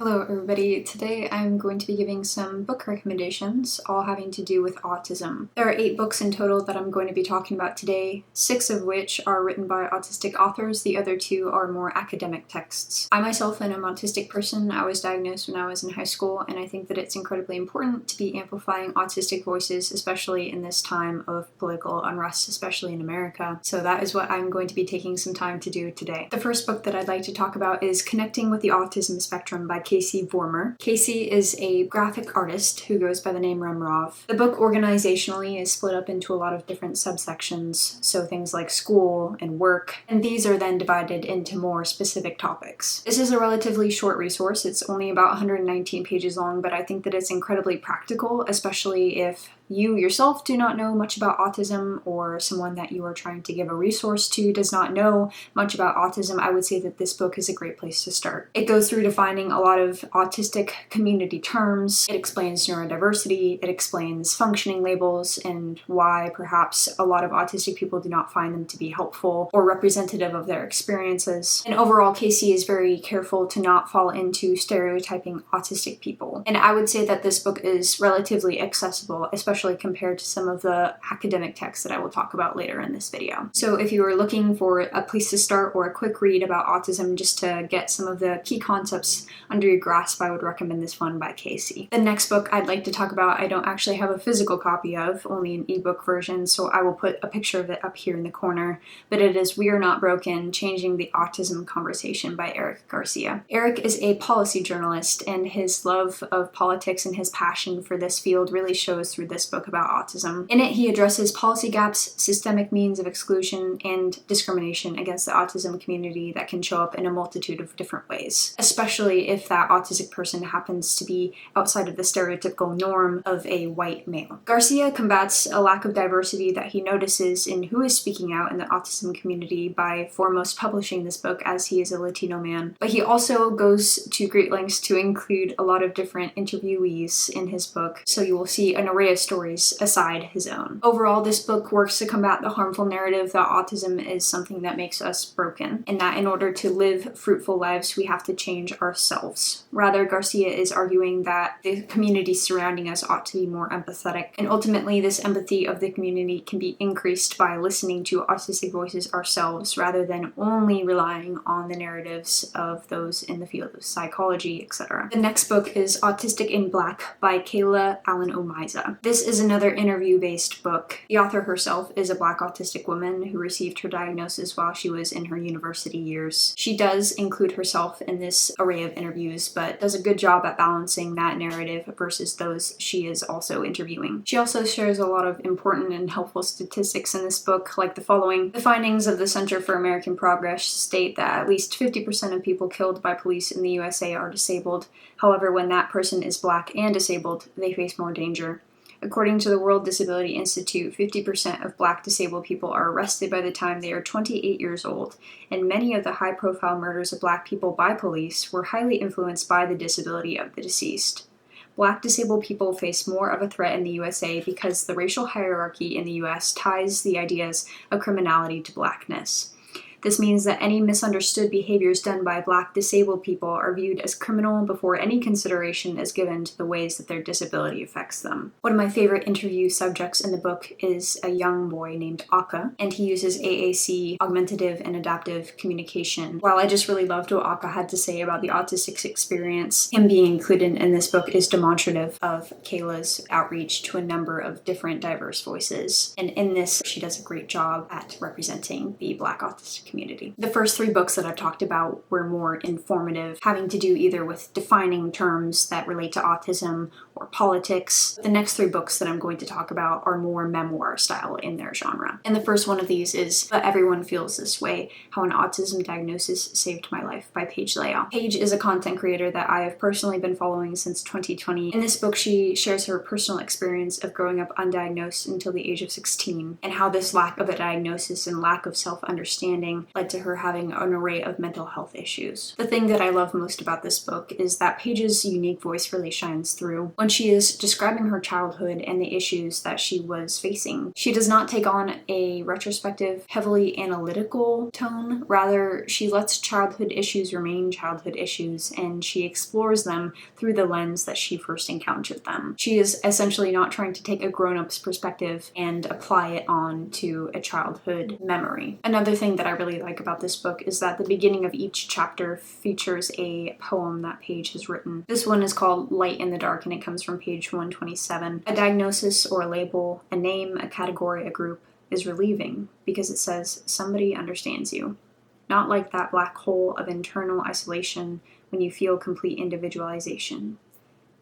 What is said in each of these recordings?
Hello everybody, today I'm going to be giving some book recommendations, all having to do with autism. There are 8 books in total that I'm going to be talking about today, 6 of which are written by autistic authors, the other 2 are more academic texts. I myself am an autistic person. I was diagnosed when I was in high school, and I think that it's incredibly important to be amplifying autistic voices, especially in this time of political unrest, especially in America. So that is what I'm going to be taking some time to do today. The first book that I'd like to talk about is Connecting with the Autism Spectrum by Vormer. Casey is a graphic artist who goes by the name Remrov. The book organizationally is split up into a lot of different subsections, so things like school and work, and these are then divided into more specific topics. This is a relatively short resource. It's only about 119 pages long, but I think that it's incredibly practical, especially if you yourself do not know much about autism, or someone that you are trying to give a resource to does not know much about autism. I would say that this book is a great place to start. It goes through defining a lot of autistic community terms. It explains neurodiversity, it explains functioning labels, and why perhaps a lot of autistic people do not find them to be helpful or representative of their experiences. And overall, Casey is very careful to not fall into stereotyping autistic people. And I would say that this book is relatively accessible, especially compared to some of the academic texts that I will talk about later in this video. So if you are looking for a place to start or a quick read about autism just to get some of the key concepts under your grasp, I would recommend this one by Casey. The next book I'd like to talk about, I don't actually have a physical copy of, only an ebook version, so I will put a picture of it up here in the corner, but it is We Are Not Broken: Changing the Autism Conversation by Eric Garcia. Eric is a policy journalist, and his love of politics and his passion for this field really shows through this book about autism. In it, he addresses policy gaps, systemic means of exclusion, and discrimination against the autism community that can show up in a multitude of different ways, especially if that autistic person happens to be outside of the stereotypical norm of a white male. Garcia combats a lack of diversity that he notices in who is speaking out in the autism community by foremost publishing this book, as he is a Latino man, but he also goes to great lengths to include a lot of different interviewees in his book, so you will see an array of stories aside his own. Overall, this book works to combat the harmful narrative that autism is something that makes us broken, and that in order to live fruitful lives, we have to change ourselves. Rather, Garcia is arguing that the community surrounding us ought to be more empathetic, and ultimately this empathy of the community can be increased by listening to autistic voices ourselves, rather than only relying on the narratives of those in the field of psychology, etc. The next book is Autistic in Black by Kayla Allen Omeiza. This is another interview-based book. The author herself is a Black autistic woman who received her diagnosis while she was in her university years. She does include herself in this array of interviews, but does a good job at balancing that narrative versus those she is also interviewing. She also shares a lot of important and helpful statistics in this book, like the following. The findings of the Center for American Progress state that at least 50% of people killed by police in the USA are disabled. However, when that person is Black and disabled, they face more danger. According to the World Disability Institute, 50% of Black disabled people are arrested by the time they are 28 years old, and many of the high-profile murders of Black people by police were highly influenced by the disability of the deceased. Black disabled people face more of a threat in the USA because the racial hierarchy in the US ties the ideas of criminality to Blackness. This means that any misunderstood behaviors done by Black disabled people are viewed as criminal before any consideration is given to the ways that their disability affects them. One of my favorite interview subjects in the book is a young boy named Aka, and he uses AAC, augmentative and adaptive communication. While I just really loved what Aka had to say about the autistic experience, him being included in this book is demonstrative of Kayla's outreach to a number of different diverse voices. And in this, she does a great job at representing the Black autistic community. The first 3 books that I've talked about were more informative, having to do either with defining terms that relate to autism or politics. The next 3 books that I'm going to talk about are more memoir style in their genre. And the first one of these is But Everyone Feels This Way: How an Autism Diagnosis Saved My Life by Paige Layle. Paige is a content creator that I have personally been following since 2020. In this book, she shares her personal experience of growing up undiagnosed until the age of 16, and how this lack of a diagnosis and lack of self-understanding upbringing led to her having an array of mental health issues. The thing that I love most about this book is that Paige's unique voice really shines through when she is describing her childhood and the issues that she was facing. She does not take on a retrospective, heavily analytical tone. Rather, she lets childhood issues remain childhood issues, and she explores them through the lens that she first encountered them. She is essentially not trying to take a grown-up's perspective and apply it on to a childhood memory. Another thing that I really like about this book is that the beginning of each chapter features a poem that Paige has written. This one is called Light in the Dark, and it comes from page 127. A diagnosis or a label, a name, a category, a group is relieving because it says somebody understands you. Not like that black hole of internal isolation when you feel complete individualization.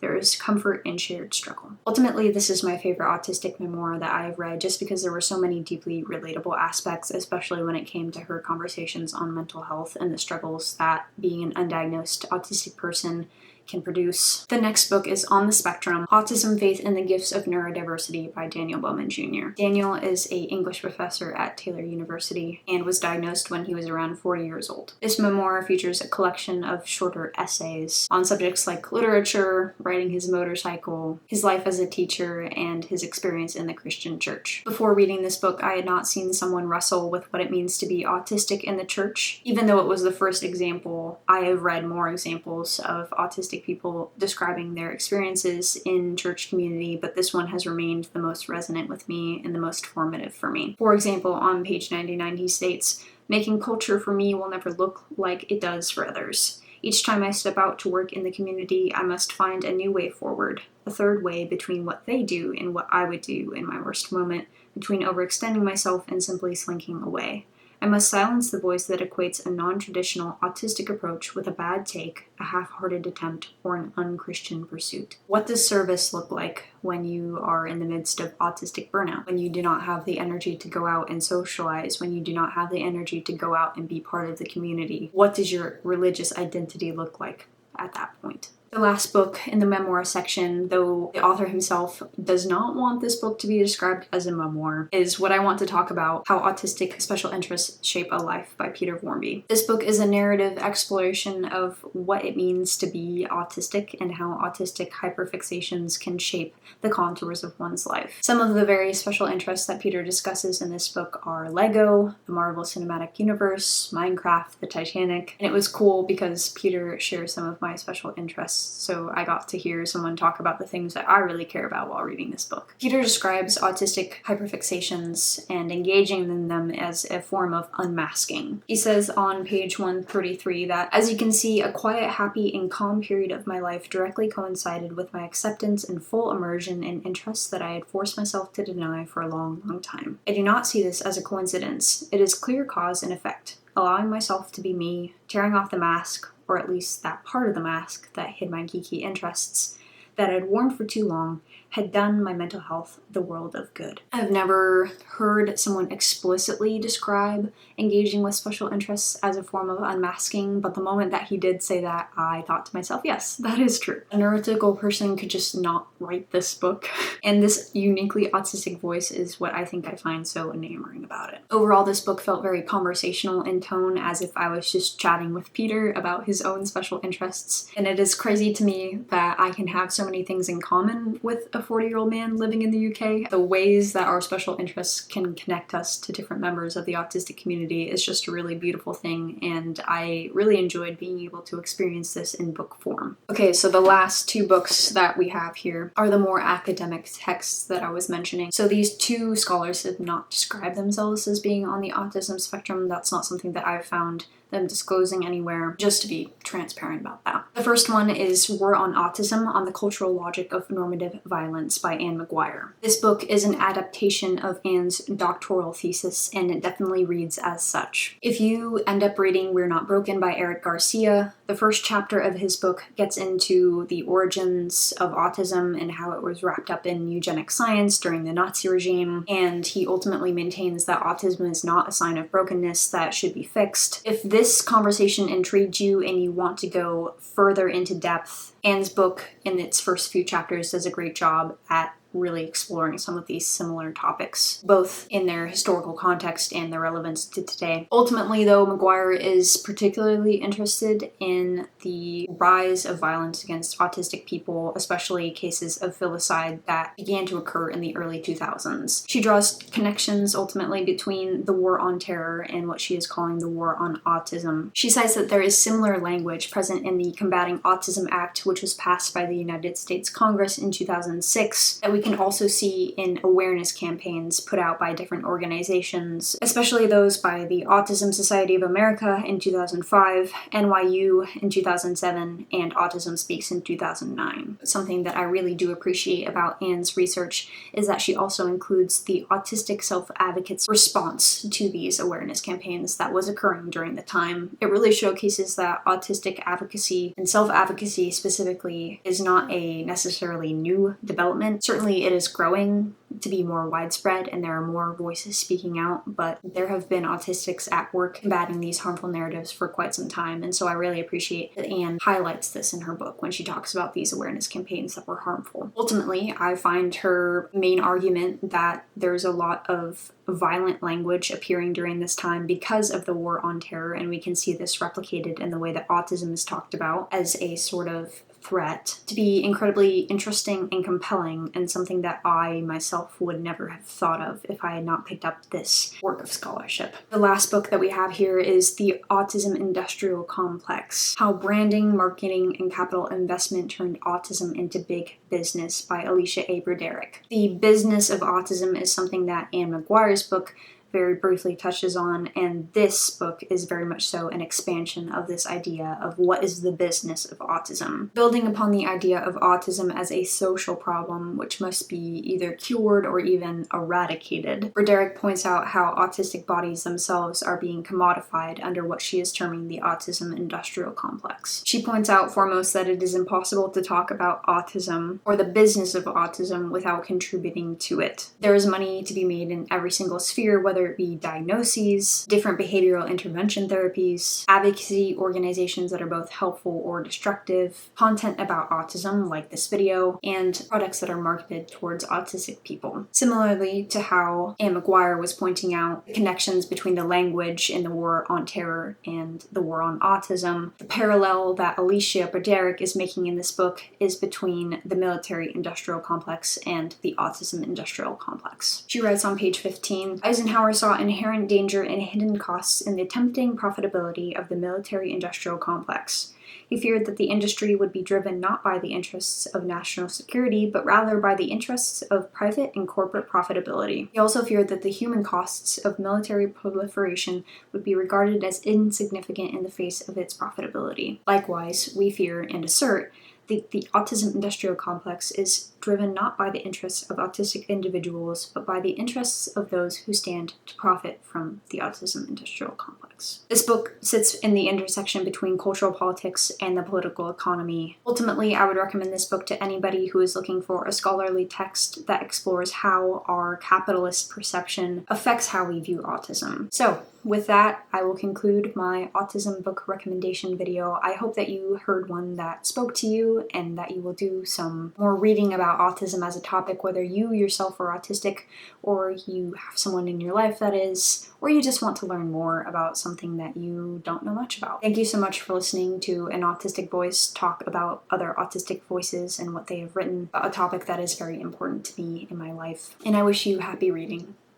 There is comfort in shared struggle. Ultimately, this is my favorite autistic memoir that I've read just because there were so many deeply relatable aspects, especially when it came to her conversations on mental health and the struggles that being an undiagnosed autistic person can produce. The next book is On the Spectrum, Autism, Faith, and the Gifts of Neurodiversity by Daniel Bowman Jr. Daniel is an English professor at Taylor University and was diagnosed when he was around 40 years old. This memoir features a collection of shorter essays on subjects like literature, riding his motorcycle, his life as a teacher, and his experience in the Christian church. Before reading this book, I had not seen someone wrestle with what it means to be autistic in the church. Even though it was the first example, I have read more examples of autistic people describing their experiences in church community, but this one has remained the most resonant with me and the most formative for me. For example, on page 99, he states, "Making culture for me will never look like it does for others. Each time I step out to work in the community, I must find a new way forward, a third way between what they do and what I would do in my worst moment, between overextending myself and simply slinking away. I must silence the voice that equates a non-traditional autistic approach with a bad take, a half-hearted attempt, or an unchristian pursuit." What does service look like when you are in the midst of autistic burnout? When you do not have the energy to go out and socialize? When you do not have the energy to go out and be part of the community? What does your religious identity look like at that point? The last book in the memoir section, though the author himself does not want this book to be described as a memoir, is What I Want to Talk About, How Autistic Special Interests Shape a Life by Peter Wharmby. This book is a narrative exploration of what it means to be autistic and how autistic hyperfixations can shape the contours of one's life. Some of the very special interests that Peter discusses in this book are Lego, the Marvel Cinematic Universe, Minecraft, the Titanic, and it was cool because Peter shares some of my special interests. So I got to hear someone talk about the things that I really care about while reading this book. Peter describes autistic hyperfixations and engaging in them as a form of unmasking. He says on page 133 that, "As you can see, a quiet, happy, and calm period of my life directly coincided with my acceptance and full immersion in interests that I had forced myself to deny for a long, long time. I do not see this as a coincidence. It is clear cause and effect. Allowing myself to be me, tearing off the mask, or at least that part of the mask that hid my geeky interests that I'd worn for too long, had done my mental health the world of good." I've never heard someone explicitly describe engaging with special interests as a form of unmasking, but the moment that he did say that, I thought to myself, yes, that is true. A neurotypical person could just not write this book, and this uniquely autistic voice is what I think I find so enamoring about it. Overall, this book felt very conversational in tone, as if I was just chatting with Peter about his own special interests, and it is crazy to me that I can have so many things in common with a 40-year-old man living in the UK. The ways that our special interests can connect us to different members of the autistic community is just a really beautiful thing, and I really enjoyed being able to experience this in book form. Okay, so the last two books that we have here are the more academic texts that I was mentioning. So these two scholars have not described themselves as being on the autism spectrum. That's not something that I've found them disclosing anywhere, just to be transparent about that. The first one is War on Autism, on the Cultural Logic of Normative Violence by Anne McGuire. This book is an adaptation of Anne's doctoral thesis, and it definitely reads as such. If you end up reading We're Not Broken by Eric Garcia, the first chapter of his book gets into the origins of autism and how it was wrapped up in eugenic science during the Nazi regime, and he ultimately maintains that autism is not a sign of brokenness that should be fixed. If this conversation intrigued you and you want to go further into depth, Anne's book in its first few chapters does a great job at really exploring some of these similar topics, both in their historical context and their relevance to today. Ultimately, though, McGuire is particularly interested in the rise of violence against autistic people, especially cases of filicide that began to occur in the early 2000s. She draws connections ultimately between the War on Terror and what she is calling the War on Autism. She cites that there is similar language present in the Combating Autism Act, which was passed by the United States Congress in 2006, that we can also see in awareness campaigns put out by different organizations, especially those by the Autism Society of America in 2005, NYU in 2007, and Autism Speaks in 2009. Something that I really do appreciate about Anne's research is that she also includes the autistic self-advocates' response to these awareness campaigns that was occurring during the time. It really showcases that autistic advocacy and self-advocacy specifically is not a necessarily new development. Certainly it is growing to be more widespread and there are more voices speaking out, but there have been autistics at work combating these harmful narratives for quite some time, and so I really appreciate that Anne highlights this in her book when she talks about these awareness campaigns that were harmful. Ultimately, I find her main argument that there's a lot of violent language appearing during this time because of the War on Terror, and we can see this replicated in the way that autism is talked about as a sort of threat, to be incredibly interesting and compelling, and something that I myself would never have thought of if I had not picked up this work of scholarship. The last book that we have here is The Autism Industrial Complex: How Branding, Marketing, and Capital Investment Turned Autism into Big Business by Alicia A. Broderick. The business of autism is something that Anne McGuire's book very briefly touches on, and this book is very much so an expansion of this idea of what is the business of autism. Building upon the idea of autism as a social problem which must be either cured or even eradicated, Broderick points out how autistic bodies themselves are being commodified under what she is terming the autism industrial complex. She points out foremost that it is impossible to talk about autism or the business of autism without contributing to it. There is money to be made in every single sphere, whether it be diagnoses, different behavioral intervention therapies, advocacy organizations that are both helpful or destructive, content about autism like this video, and products that are marketed towards autistic people. Similarly to how Anne McGuire was pointing out the connections between the language in the War on Terror and the War on Autism, the parallel that Alicia Broderick is making in this book is between the military-industrial complex and the autism-industrial complex. She writes on page 15, Eisenhower saw inherent danger and hidden costs in the tempting profitability of the military-industrial complex. He feared that the industry would be driven not by the interests of national security, but rather by the interests of private and corporate profitability. He also feared that the human costs of military proliferation would be regarded as insignificant in the face of its profitability. Likewise, we fear and assert that the autism industrial complex is driven not by the interests of autistic individuals, but by the interests of those who stand to profit from the autism industrial complex. This book sits in the intersection between cultural politics and the political economy. Ultimately, I would recommend this book to anybody who is looking for a scholarly text that explores how our capitalist perception affects how we view autism. So, with that, I will conclude my autism book recommendation video. I hope that you heard one that spoke to you and that you will do some more reading about autism as a topic, whether you yourself are autistic or you have someone in your life that is, or you just want to learn more about something that you don't know much about. Thank you so much for listening to an autistic voice talk about other autistic voices and what they have written about a topic that is very important to me in my life. And I wish you happy reading.